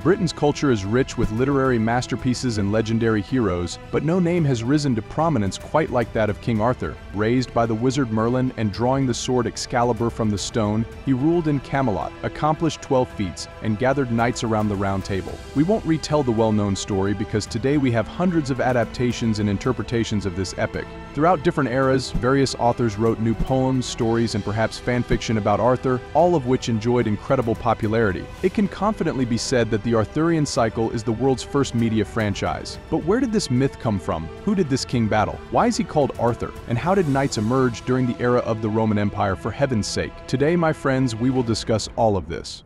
Britain's culture is rich with literary masterpieces and legendary heroes, but no name has risen to prominence quite like that of King Arthur. Raised by the wizard Merlin and drawing the sword Excalibur from the stone, he ruled in Camelot, accomplished 12 feats, and gathered knights around the Round Table. We won't retell the well-known story because today we have hundreds of adaptations and interpretations of this epic. Throughout different eras, various authors wrote new poems, stories, and perhaps fanfiction about Arthur, all of which enjoyed incredible popularity. It can confidently be said that the Arthurian cycle is the world's first media franchise. But where did this myth come from? Who did this king battle? Why is he called Arthur? And how did knights emerge during the era of the Roman Empire, for heaven's sake? Today, my friends, we will discuss all of this.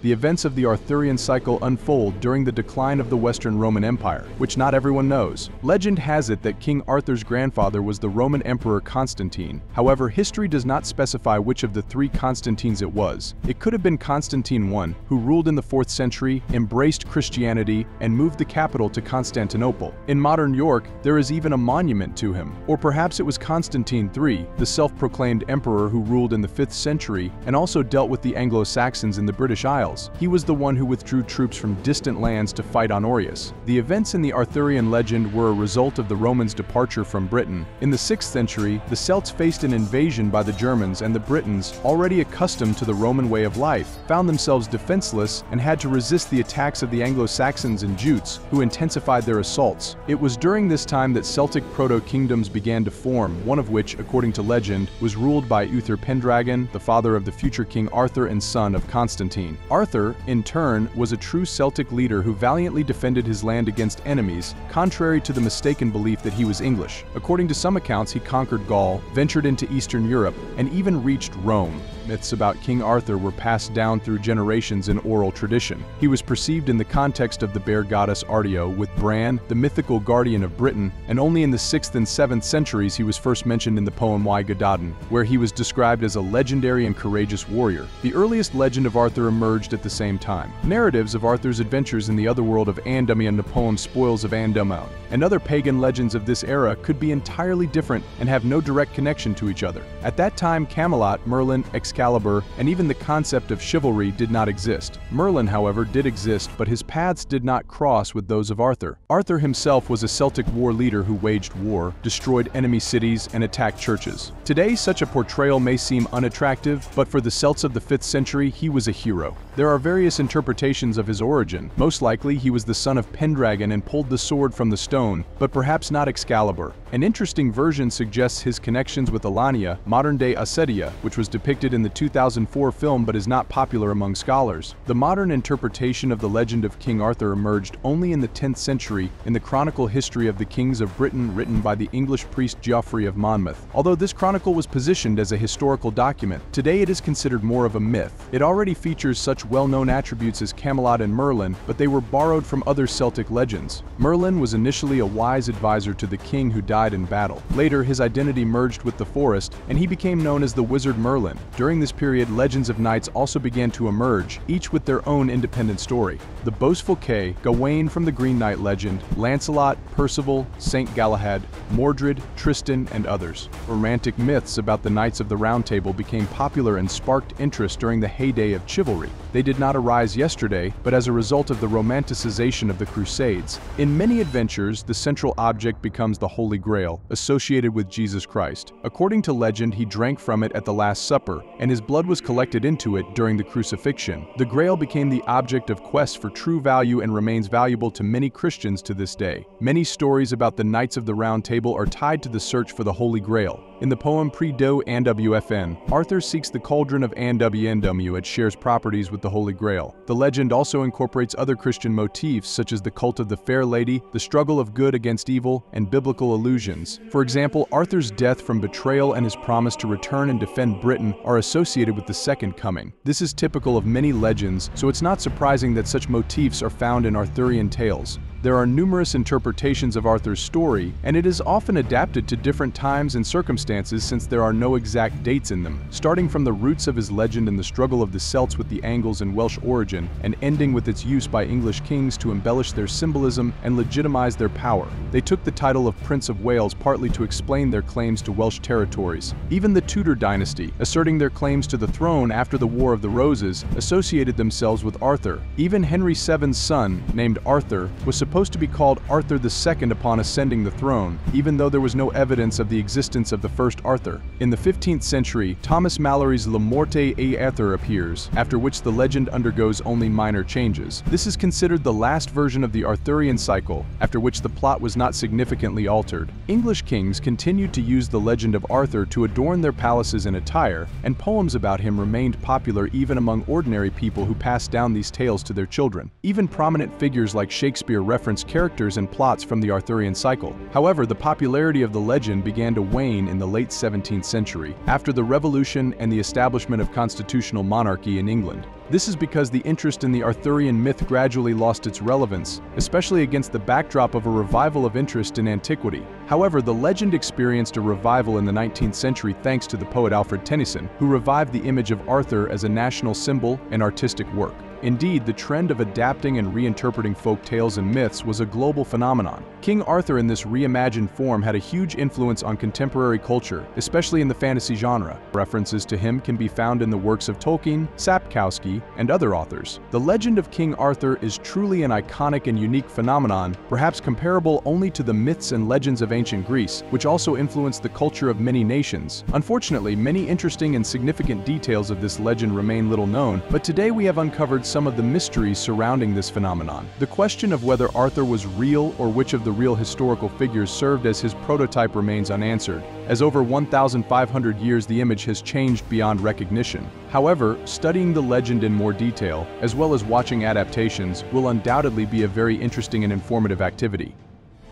The events of the Arthurian cycle unfold during the decline of the Western Roman Empire, which not everyone knows. Legend has it that King Arthur's grandfather was the Roman Emperor Constantine. However, history does not specify which of the three Constantines it was. It could have been Constantine I, who ruled in the 4th century, embraced Christianity, and moved the capital to Constantinople. In modern York, there is even a monument to him. Or perhaps it was Constantine III, the self-proclaimed emperor who ruled in the 5th century and also dealt with the Anglo-Saxons in the British Isles. He was the one who withdrew troops from distant lands to fight on Aureus. The events in the Arthurian legend were a result of the Romans' departure from Britain. In the 6th century, the Celts faced an invasion by the Germans, and the Britons, already accustomed to the Roman way of life, found themselves defenseless and had to resist the attacks of the Anglo-Saxons and Jutes, who intensified their assaults. It was during this time that Celtic proto-kingdoms began to form, one of which, according to legend, was ruled by Uther Pendragon, the father of the future King Arthur and son of Constantine. Arthur, in turn, was a true Celtic leader who valiantly defended his land against enemies, contrary to the mistaken belief that he was English. According to some accounts, he conquered Gaul, ventured into Eastern Europe, and even reached Rome. Myths about King Arthur were passed down through generations in oral tradition. He was perceived in the context of the bear goddess Artio, with Bran, the mythical guardian of Britain, and only in the 6th and 7th centuries he was first mentioned in the poem Y Gododin, where he was described as a legendary and courageous warrior. The earliest legend of Arthur emerged at the same time. Narratives of Arthur's adventures in the otherworld of Andumia and the poem Spoils of Andumau, and other pagan legends of this era could be entirely different and have no direct connection to each other. At that time, Camelot, Merlin, Excalibur, and even the concept of chivalry did not exist. Merlin, however, did exist, but his paths did not cross with those of Arthur. Arthur himself was a Celtic war leader who waged war, destroyed enemy cities, and attacked churches. Today, such a portrayal may seem unattractive, but for the Celts of the 5th century, he was a hero. There are various interpretations of his origin. Most likely, he was the son of Pendragon and pulled the sword from the stone, but perhaps not Excalibur. An interesting version suggests his connections with Alania, modern-day Ossetia, which was depicted in the 2004 film but is not popular among scholars. The modern interpretation of the legend of King Arthur emerged only in the 10th century in the Chronicle History of the Kings of Britain written by the English priest Geoffrey of Monmouth. Although this chronicle was positioned as a historical document, today it is considered more of a myth. It already features such well-known attributes as Camelot and Merlin, but they were borrowed from other Celtic legends. Merlin was initially a wise advisor to the king who died in battle. Later, his identity merged with the forest, and he became known as the Wizard Merlin. During this period, legends of knights also began to emerge, each with their own independent story. The boastful Kay, Gawain from the Green Knight legend, Lancelot, Percival, Saint Galahad, Mordred, Tristan, and others. Romantic myths about the Knights of the Round Table became popular and sparked interest during the heyday of chivalry. They did not arise yesterday, but as a result of the romanticization of the Crusades. In many adventures, the central object becomes the Holy Grail, associated with Jesus Christ. According to legend, he drank from it at the Last Supper, and his blood was collected into it during the crucifixion. The Grail became the object of quest for true value and remains valuable to many Christians to this day. Many stories about the Knights of the Round Table are tied to the search for the Holy Grail. In the poem Pre-Do Anwfn, Arthur seeks the cauldron of Anwndmu and shares properties with the Holy Grail. The legend also incorporates other Christian motifs such as the cult of the Fair Lady, the struggle of good against evil, and biblical allusions. For example, Arthur's death from betrayal and his promise to return and defend Britain are associated with the Second Coming. This is typical of many legends, so it's not surprising that such motifs are found in Arthurian tales. There are numerous interpretations of Arthur's story, and it is often adapted to different times and circumstances since there are no exact dates in them, starting from the roots of his legend and the struggle of the Celts with the Angles and Welsh origin, and ending with its use by English kings to embellish their symbolism and legitimize their power. They took the title of Prince of Wales partly to explain their claims to Welsh territories. Even the Tudor dynasty, asserting their claims to the throne after the War of the Roses, associated themselves with Arthur. Even Henry VII's son, named Arthur, was supposed to be called Arthur II upon ascending the throne, even though there was no evidence of the existence of the first Arthur. In the 15th century, Thomas Malory's La Morte et Arthur appears, after which the legend undergoes only minor changes. This is considered the last version of the Arthurian cycle, after which the plot was not significantly altered. English kings continued to use the legend of Arthur to adorn their palaces and attire, and poems about him remained popular even among ordinary people who passed down these tales to their children. Even prominent figures like Shakespeare reference characters and plots from the Arthurian cycle. However, the popularity of the legend began to wane in the late 17th century, after the Revolution and the establishment of constitutional monarchy in England. This is because the interest in the Arthurian myth gradually lost its relevance, especially against the backdrop of a revival of interest in antiquity. However, the legend experienced a revival in the 19th century thanks to the poet Alfred Tennyson, who revived the image of Arthur as a national symbol and artistic work. Indeed, the trend of adapting and reinterpreting folk tales and myths was a global phenomenon. King Arthur in this reimagined form had a huge influence on contemporary culture, especially in the fantasy genre. References to him can be found in the works of Tolkien, Sapkowski, and other authors. The legend of King Arthur is truly an iconic and unique phenomenon, perhaps comparable only to the myths and legends of ancient Greece, which also influenced the culture of many nations. Unfortunately, many interesting and significant details of this legend remain little known, but today we have uncovered some of the mysteries surrounding this phenomenon. The question of whether Arthur was real or which of the real historical figures served as his prototype remains unanswered, as over 1,500 years the image has changed beyond recognition. However, studying the legend in more detail, as well as watching adaptations, will undoubtedly be a very interesting and informative activity.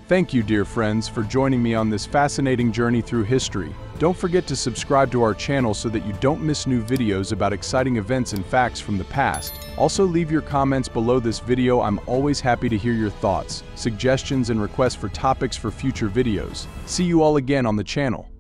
Thank you, dear friends, for joining me on this fascinating journey through history. Don't forget to subscribe to our channel so that you don't miss new videos about exciting events and facts from the past. Also, leave your comments below this video. I'm always happy to hear your thoughts, suggestions, and requests for topics for future videos. See you all again on the channel.